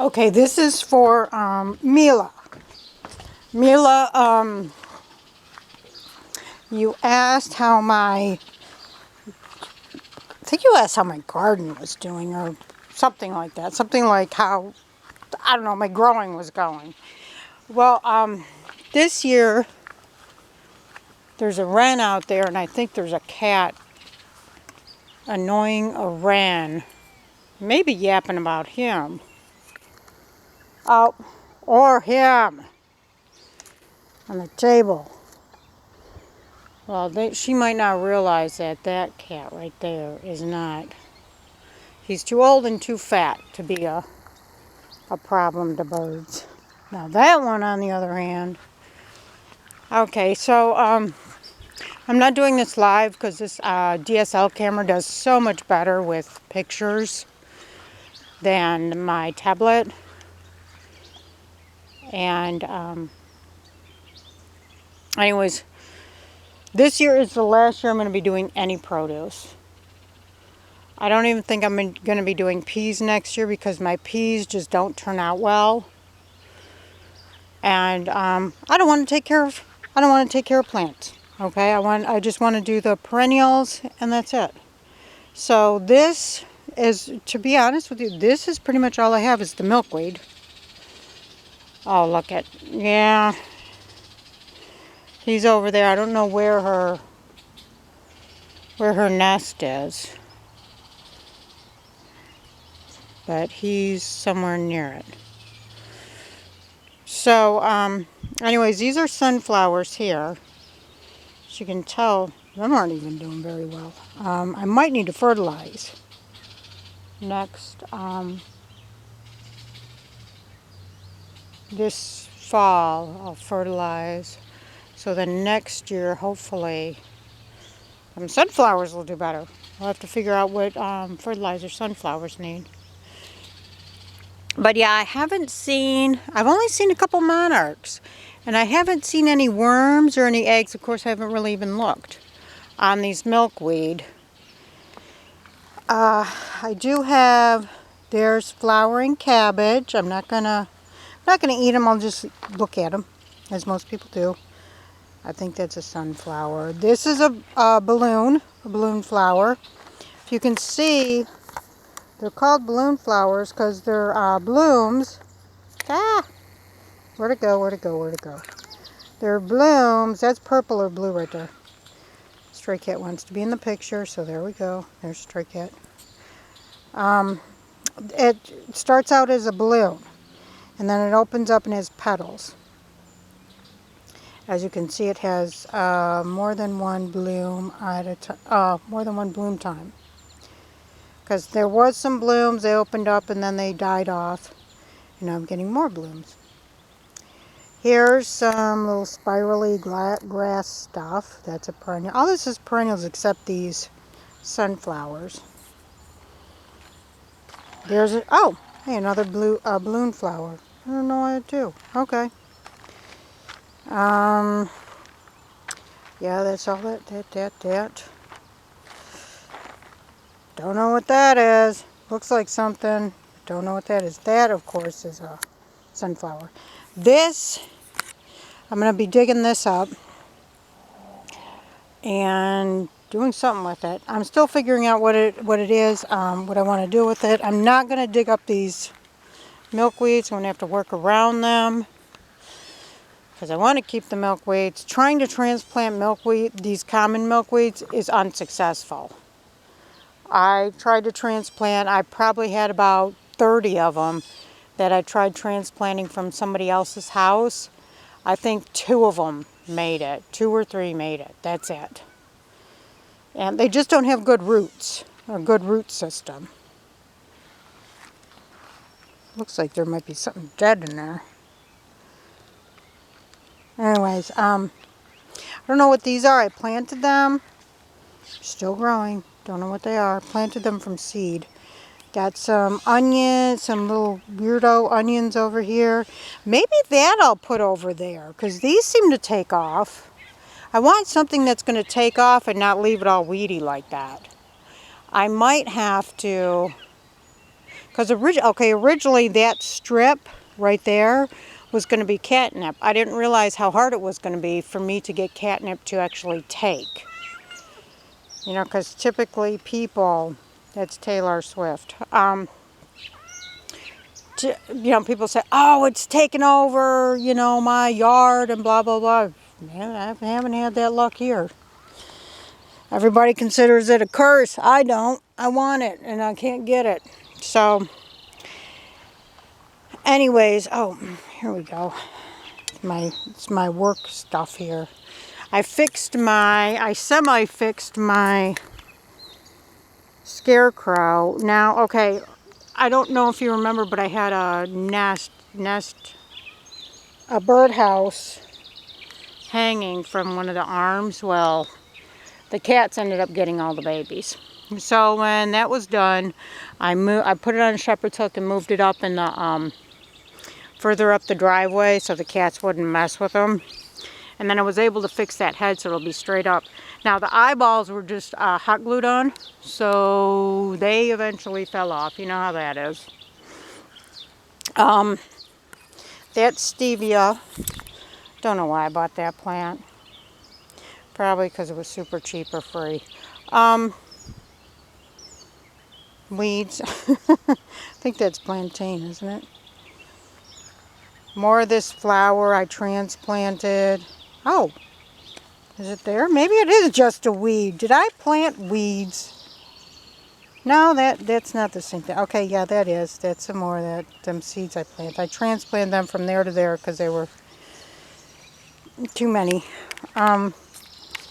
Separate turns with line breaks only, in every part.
Okay, this is for Mila. Mila, you asked how I think you asked how my garden was doing or something like that. Something like how, I don't know, my growing was going. Well, this year there's a wren out there and I think there's a cat annoying a wren. Maybe yapping about him. Oh, or him on the table. Well, she might not realize that that cat right there is not. He's too old and too fat to be a problem to birds. Now that one, on the other hand. Okay, so I'm not doing this live because this DSL camera does so much better with pictures than my tablet. And anyways, this year is the last year I'm going to be doing any produce. I don't even think I'm going to be doing peas next year because my peas just don't turn out well. And I don't want to take care of plants. Okay, I just want to do the perennials and that's it. So this is, to be honest with you, this is pretty much all I have is the milkweed. Oh, look at, yeah. He's over there. I don't know where her nest is. But he's somewhere near it. So, anyways, these are sunflowers here. As you can tell, them aren't even doing very well. I might need to fertilize. Next, this fall, I'll fertilize. So then next year, hopefully, sunflowers will do better. I'll have to figure out what fertilizer sunflowers need. But yeah, I've only seen a couple monarchs. And I haven't seen any worms or any eggs. Of course, I haven't really even looked on these milkweed. I do have, there's flowering cabbage. I'm not gonna eat them. I'll just look at them, as most people do. I think that's a sunflower. This is a balloon flower. If you can see, they're called balloon flowers because they're blooms. Where'd it go? They're blooms. That's purple or blue right there. Stray cat wants to be in the picture, so there we go. There's Stray cat. It starts out as a balloon, and then it opens up and has petals. As you can see, it has more than one bloom at a time. More than one bloom time. Because there was some blooms, they opened up and then they died off. And now I'm getting more blooms. Here's some little spirally grass stuff. That's a perennial. All this is perennials except these sunflowers. There's hey, another balloon flower. I don't know what to do. Okay. Yeah, that's all that. Don't know what that is. Looks like something. Don't know what that is. That, of course, is a sunflower. This, I'm going to be digging this up and doing something with it. I'm still figuring out what it is, what I want to do with it. I'm not going to dig up these milkweeds. I'm going to have to work around them because I want to keep the milkweeds. Trying to transplant milkweed, these common milkweeds, is unsuccessful. I tried to transplant, I probably had about 30 of them that I tried transplanting from somebody else's house. I think 2 of them made it, 2 or 3 made it, that's it. And they just don't have good roots, a good root system. Looks like there might be something dead in there. Anyways, I don't know what these are. I planted them, still growing. Don't know what they are. Planted them from seed. Got some onions, some little weirdo onions over here. Maybe that I'll put over there because these seem to take off. I want something that's going to take off and not leave it all weedy like that. I might have to, Because originally that strip right there was going to be catnip. I didn't realize how hard it was going to be for me to get catnip to actually take. You know, because typically people, that's Taylor Swift. You know, people say, oh, it's taken over, you know, my yard and blah, blah, blah. Man, I haven't had that luck here. Everybody considers it a curse. I don't. I want it, and I can't get it. So, anyways, oh, here we go. It's my work stuff here. I semi-fixed my scarecrow. Now, okay, I don't know if you remember, but I had a a birdhouse hanging from one of the arms. Well, the cats ended up getting all the babies. So when that was done, I put it on a shepherd's hook and moved it up in the further up the driveway so the cats wouldn't mess with them. And then I was able to fix that head so it'll be straight up. Now the eyeballs were just hot glued on, so they eventually fell off. You know how that is. That's stevia. Don't know why I bought that plant. Probably because it was super cheap or free. Weeds. I think that's plantain, isn't it? More of this flower I transplanted. Oh, is it there? Maybe it is just a weed. Did I plant weeds? No, that's not the same thing. Okay, yeah, that is. That's some more of them seeds I planted. I transplanted them from there to there because they were too many.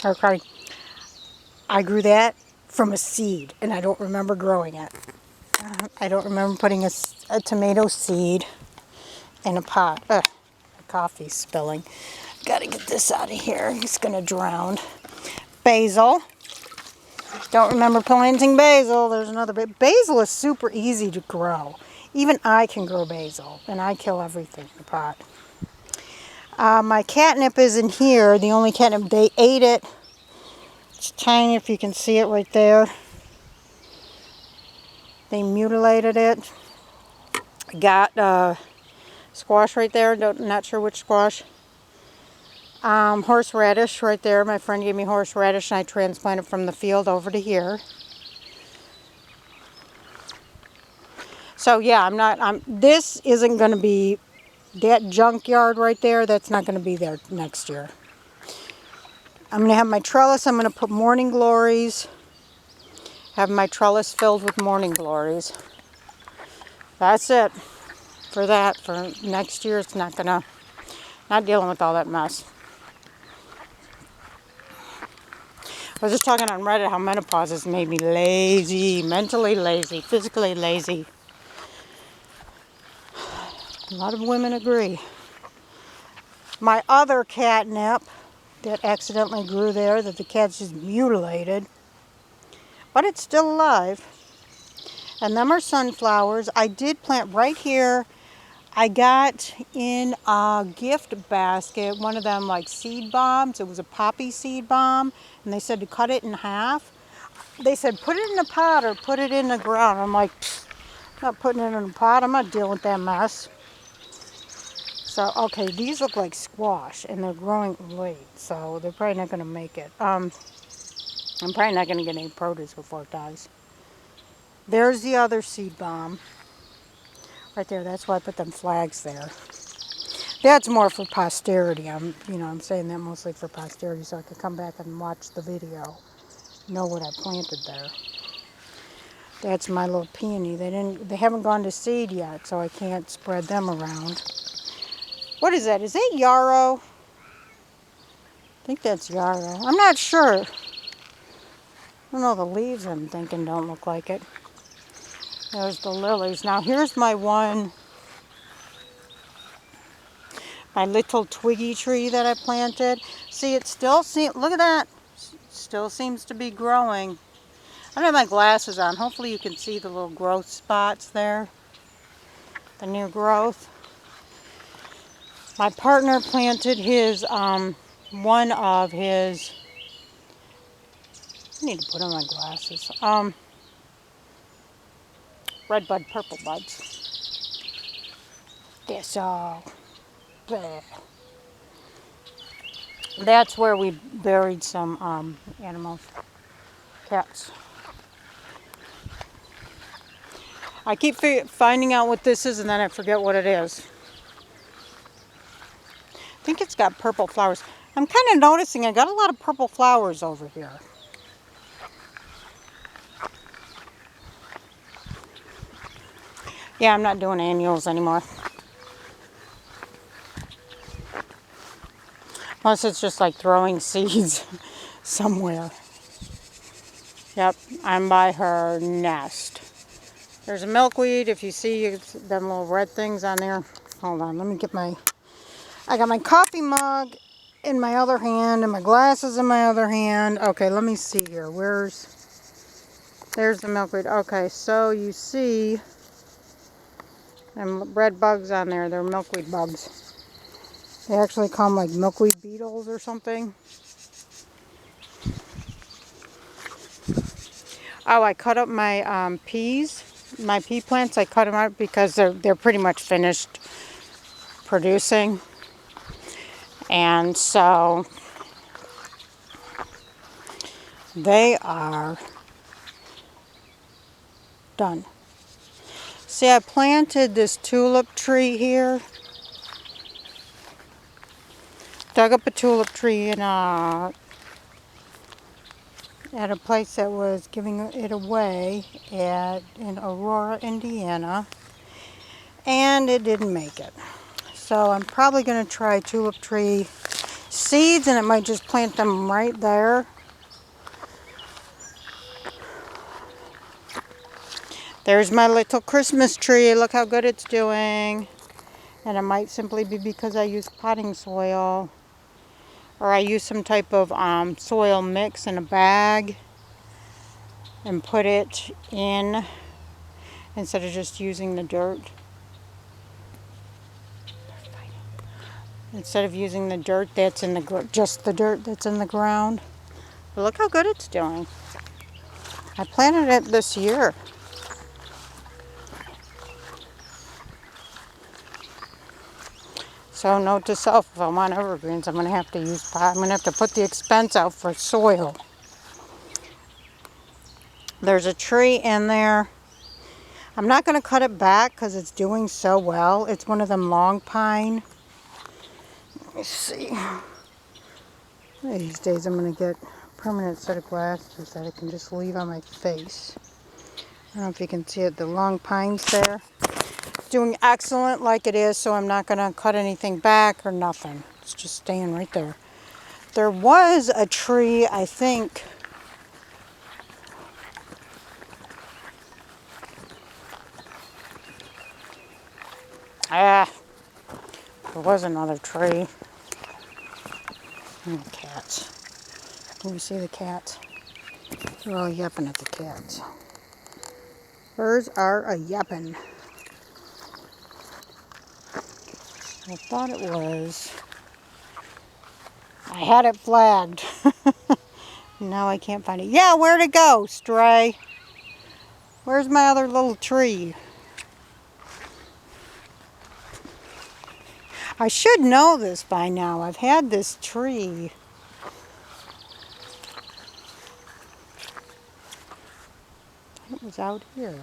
Okay. I grew that from a seed, and I don't remember growing it. I don't remember putting a tomato seed in a pot. Ugh, the coffee's spilling. Gotta get this out of here. It's gonna drown. Basil. Don't remember planting basil. There's another bit. Basil is super easy to grow. Even I can grow basil, and I kill everything in the pot. My catnip is in here. The only catnip, they ate it. It's tiny, if you can see it right there. They mutilated it. Got squash right there. Not sure which squash. Horseradish right there. My friend gave me horseradish and I transplanted from the field over to here. So yeah, this isn't going to be, that junkyard right there, that's not going to be there next year. I'm going to have my trellis. I'm going to put morning glories. Have my trellis filled with morning glories. That's it for that. For next year, it's not dealing with all that mess. I was just talking on Reddit how menopause has made me lazy, mentally lazy, physically lazy. A lot of women agree. My other catnip that accidentally grew there, that the cats just mutilated, but it's still alive. And them are sunflowers. I did plant right here. I got in a gift basket one of them like seed bombs. It was a poppy seed bomb, and they said to cut it in half. They said put it in a pot or put it in the ground. I'm like, I'm not putting it in a pot. I'm not dealing with that mess. So, okay, these look like squash, and they're growing late, so they're probably not going to make it. I'm probably not going to get any produce before it dies. There's the other seed bomb. Right there, that's why I put them flags there. That's more for posterity. I'm saying that mostly for posterity so I could come back and watch the video. Know what I planted there. That's my little peony. They haven't gone to seed yet, so I can't spread them around. What is that? Is that yarrow? I think that's yarrow. I'm not sure. I don't know, the leaves I'm thinking don't look like it. There's the lilies. Now here's my little twiggy tree that I planted. See, it still seems, look at that. Still seems to be growing. I don't have my glasses on. Hopefully you can see the little growth spots there. The new growth. My partner planted one of his, I need to put on my glasses. red bud, purple buds. This all. Bleh. That's where we buried some animals, cats. I keep finding out what this is and then I forget what it is. I think it's got purple flowers. I'm kind of noticing I got a lot of purple flowers over here. Yeah, I'm not doing annuals anymore. Unless it's just like throwing seeds somewhere. Yep, I'm by her nest. There's a milkweed. If you see them little red things on there. Hold on, let me get I got my coffee mug in my other hand and my glasses in my other hand. Okay, let me see here. There's the milkweed. Okay, so you see them red bugs on there. They're milkweed bugs. They actually call them like milkweed beetles or something. Oh, I cut up my peas, my pea plants. I cut them out because they're pretty much finished producing. And so they are done. See, I planted this tulip tree here. Dug up a tulip tree at a place that was giving it away in Aurora, Indiana. And it didn't make it. So I'm probably going to try tulip tree seeds and it might just plant them right there. There's my little Christmas tree. Look how good it's doing. And it might simply be because I use potting soil. Or I use some type of soil mix in a bag. And put it in instead of just using the dirt. Instead of using the dirt that's in just the dirt that's in the ground. But look how good it's doing. I planted it this year. So note to self, if I want evergreens, I'm going to have to use pot. I'm going to have to put the expense out for soil. There's a tree in there. I'm not going to cut it back because it's doing so well. It's one of them long pine. Let me see. These days I'm going to get a permanent set of glasses that I can just leave on my face. I don't know if you can see it. The long pines there. Doing excellent like it is, so I'm not going to cut anything back or nothing. It's just staying right there. There was a tree, I think. There was another tree. And the cats. Can you see the cats? They're all yapping at the cats. Birds are a yapping. I thought it was. I had it flagged. Now I can't find it. Yeah, where'd it go, stray? Where's my other little tree? I should know this by now. I've had this tree. It was out here.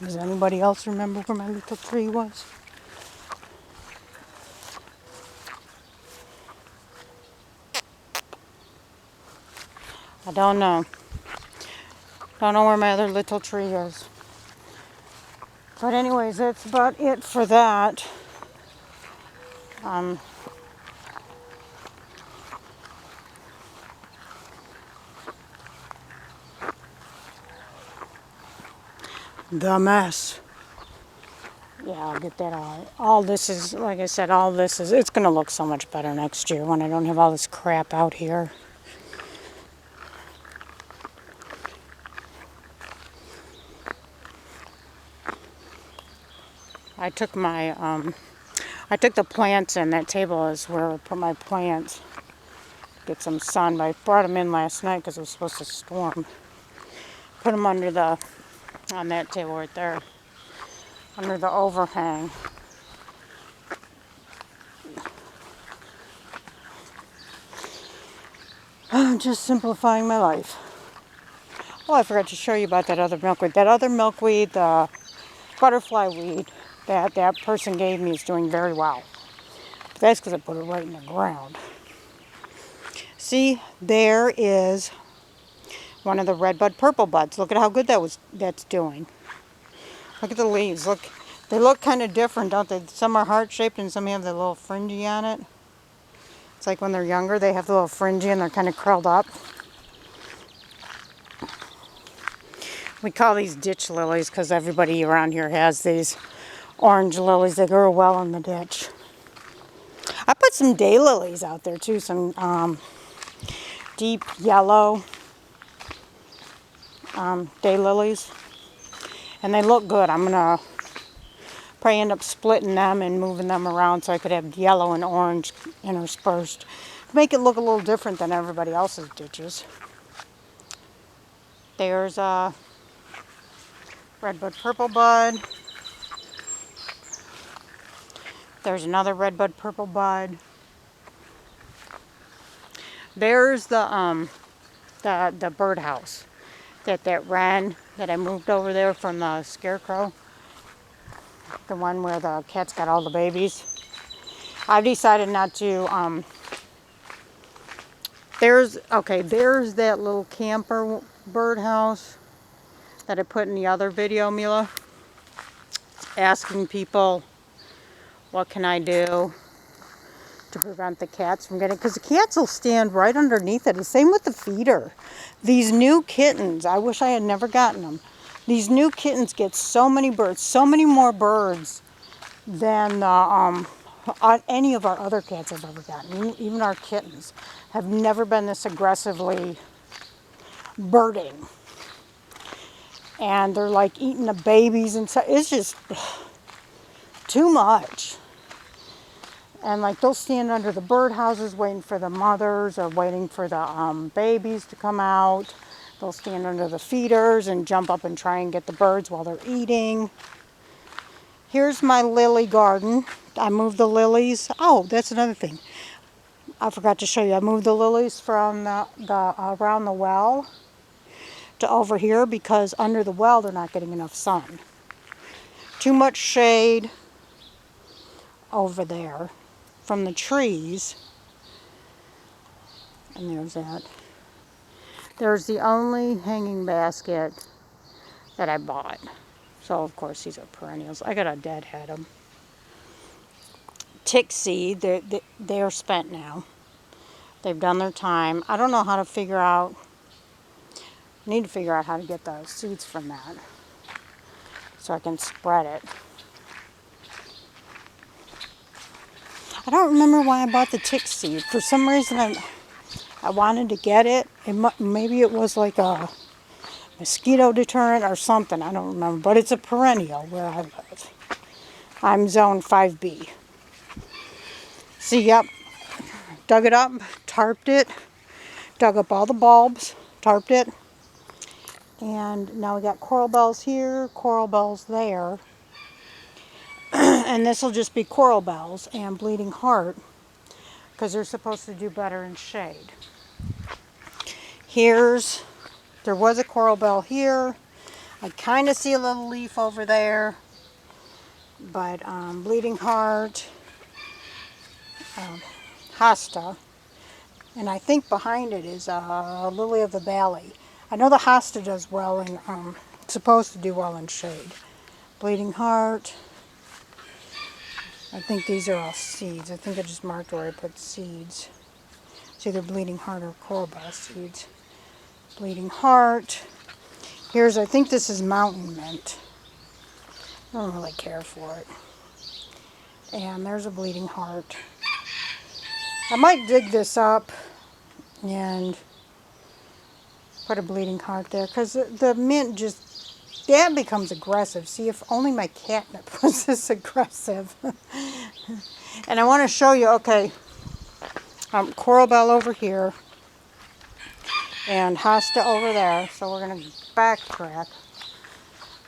Does anybody else remember where my little tree was? I don't know. Don't know where my other little tree is. But anyways, that's about it for that. The mess. Yeah, I'll get that all. All this is, like I said, it's going to look so much better next year when I don't have all this crap out here. I took the plants in. That table is where I put my plants. get some sun. But I brought them in last night because it was supposed to storm. Put them under the, on that table right there, under the overhang. I'm just simplifying my life. Oh, I forgot to show you about that other milkweed. That other milkweed, the butterfly weed that person gave me, is doing very well. But that's because I put it right in the ground. See, there is one of the redbud purple buds. Look at how good that's doing. Look at the leaves. Look, they look kind of different, don't they? Some are heart-shaped and some have the little fringy on it. It's like when they're younger, they have the little fringy and they're kind of curled up. We call these ditch lilies because everybody around here has these orange lilies. They grow well in the ditch. I put some daylilies out there too, some deep yellow daylilies. And they look good. I'm going to probably end up splitting them and moving them around so I could have yellow and orange interspersed. To make it look a little different than everybody else's ditches. There's a redbud purple bud. There's another redbud purple bud. There's the birdhouse that wren that I moved over there from the scarecrow. The one where the cats got all the babies. I've decided not to. There's that little camper birdhouse that I put in the other video, Mila. Asking people, what can I do to prevent the cats from getting, because the cats will stand right underneath it. The same with the feeder. These new kittens, I wish I had never gotten them. These new kittens get so many birds, so many more birds than any of our other cats have ever gotten. Even our kittens have never been this aggressively birding. And they're like eating the babies and so it's just too much. And like they'll stand under the birdhouses waiting for the mothers or waiting for the babies to come out. They'll stand under the feeders and jump up and try and get the birds while they're eating. Here's my lily garden. I moved the lilies. Oh, that's another thing. I forgot to show you. I moved the lilies from around the well to over here because under the well they're not getting enough sun. Too much shade over there from the trees. And there's that. There's the only hanging basket that I bought. So of course these are perennials. I gotta deadhead them. CHICKIE, they're spent now. They've done their time. I don't know how to figure out. I need to figure out how to get the seeds from that so I can spread it. I don't remember why I bought the tick seed. For some reason I wanted to get it. Maybe it was like a mosquito deterrent or something. I don't remember. But it's a perennial where I live. I'm zone 5B. See, yep. Dug it up, tarped it, dug up all the bulbs, tarped it. And now we got coral bells here, coral bells there. And this will just be coral bells and bleeding heart because they're supposed to do better in shade. There was a coral bell here. I kind of see a little leaf over there. But bleeding heart, hosta, and I think behind it is lily of the valley. I know the hosta does well and it's supposed to do well in shade. Bleeding heart. I think these are all seeds. I think I just marked where I put seeds. It's either bleeding heart or coral bell seeds. Bleeding heart. I think this is mountain mint. I don't really care for it. And there's a bleeding heart. I might dig this up and put a bleeding heart there because the mint that becomes aggressive. See, if only my catnip was this aggressive. And I want to show you, okay, Coral Bell over here. And Hosta over there. So we're going to backtrack.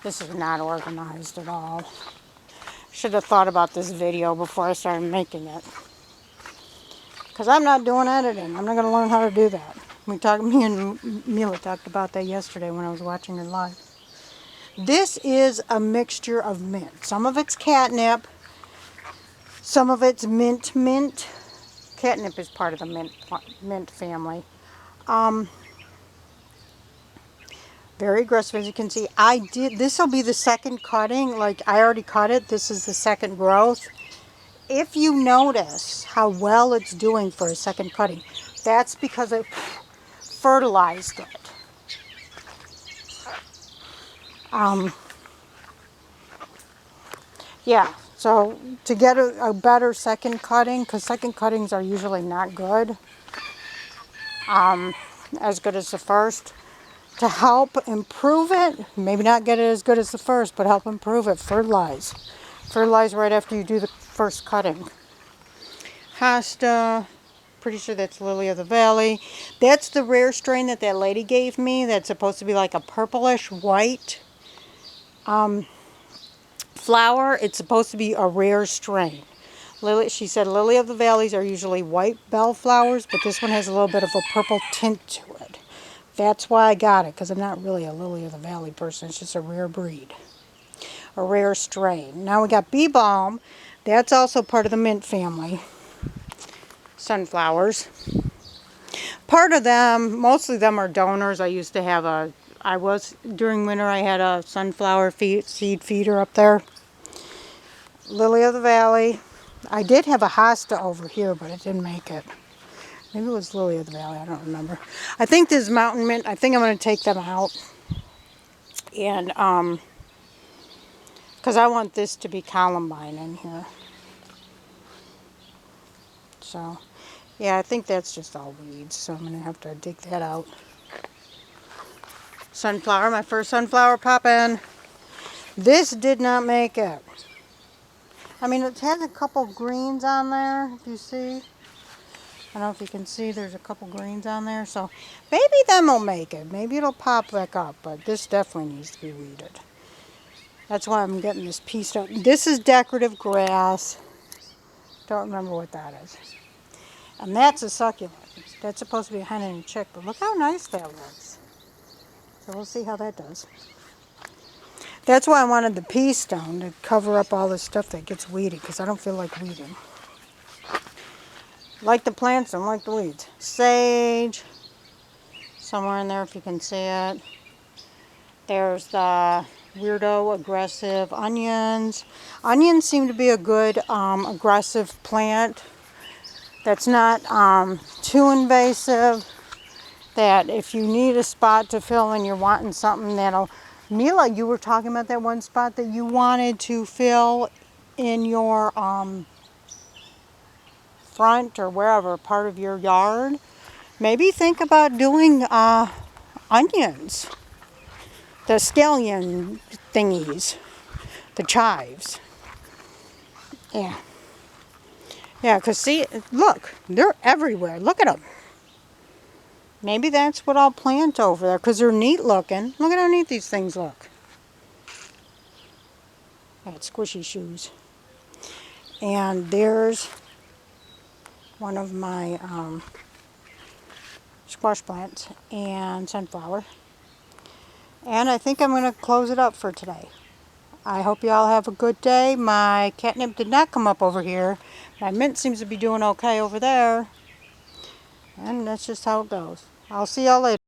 This is not organized at all. Should have thought about this video before I started making it. Because I'm not doing editing. I'm not going to learn how to do that. Me and Mila talked about that yesterday when I was watching her live. This is a mixture of mint. Some of it's catnip. Some of it's mint. Catnip is part of the mint family. Very aggressive, as you can see. This will be the second cutting. Like, I already cut it. This is the second growth. If you notice how well it's doing for a second cutting, that's because I fertilized it. Yeah, so to get a better second cutting, because second cuttings are usually not good, as good as the first, to help improve it, maybe not get it as good as the first, but help improve it, fertilize. Fertilize right after you do the first cutting. Hosta, pretty sure that's Lily of the Valley. That's the rare strain that lady gave me. That's supposed to be like a purplish white flower. It's supposed to be a rare strain. She said Lily of the Valleys are usually white bell flowers, but this one has a little bit of a purple tint to it. That's why I got it, because I'm not really a Lily of the Valley person. It's just a rare breed, a rare strain. Now we got Bee Balm. That's also part of the mint family. Sunflowers. Part of them, most of them are donors. I used to have during winter I had a sunflower seed feeder up there. Lily of the Valley. I did have a hosta over here, but it didn't make it. Maybe it was Lily of the Valley, I don't remember. I think this is mountain mint. I think I'm going to take them out. And, because I want this to be columbine in here. So, yeah, I think that's just all weeds, so I'm going to have to dig that out. Sunflower, my first sunflower pop-in. This did not make it. I mean, it has a couple greens on there, if you see. I don't know if you can see, there's a couple greens on there, so maybe them will make it. Maybe it'll pop back up, but this definitely needs to be weeded. That's why I'm getting this pieced up. This is decorative grass. Don't remember what that is. And that's a succulent. That's supposed to be a hen and a chick, but look how nice that looks. So we'll see how that does. That's why I wanted the pea stone to cover up all this stuff that gets weeded, because I don't feel like weeding. Like the plants, don't like the weeds. Sage. Somewhere in there if you can see it. There's the weirdo, aggressive onions. Onions seem to be a good aggressive plant. That's not too invasive. That if you need a spot to fill and you're wanting something that'll... Mila, you were talking about that one spot that you wanted to fill in your front or wherever part of your yard. Maybe think about doing onions, the scallion thingies, the chives. Yeah, because see, look, they're everywhere. Look at them. Maybe that's what I'll plant over there, because they're neat looking. Look at how neat these things look. Got squishy shoes. And there's one of my squash plants and sunflower. And I think I'm going to close it up for today. I hope you all have a good day. My catnip did not come up over here. My mint seems to be doing okay over there. And that's just how it goes. I'll see y'all later.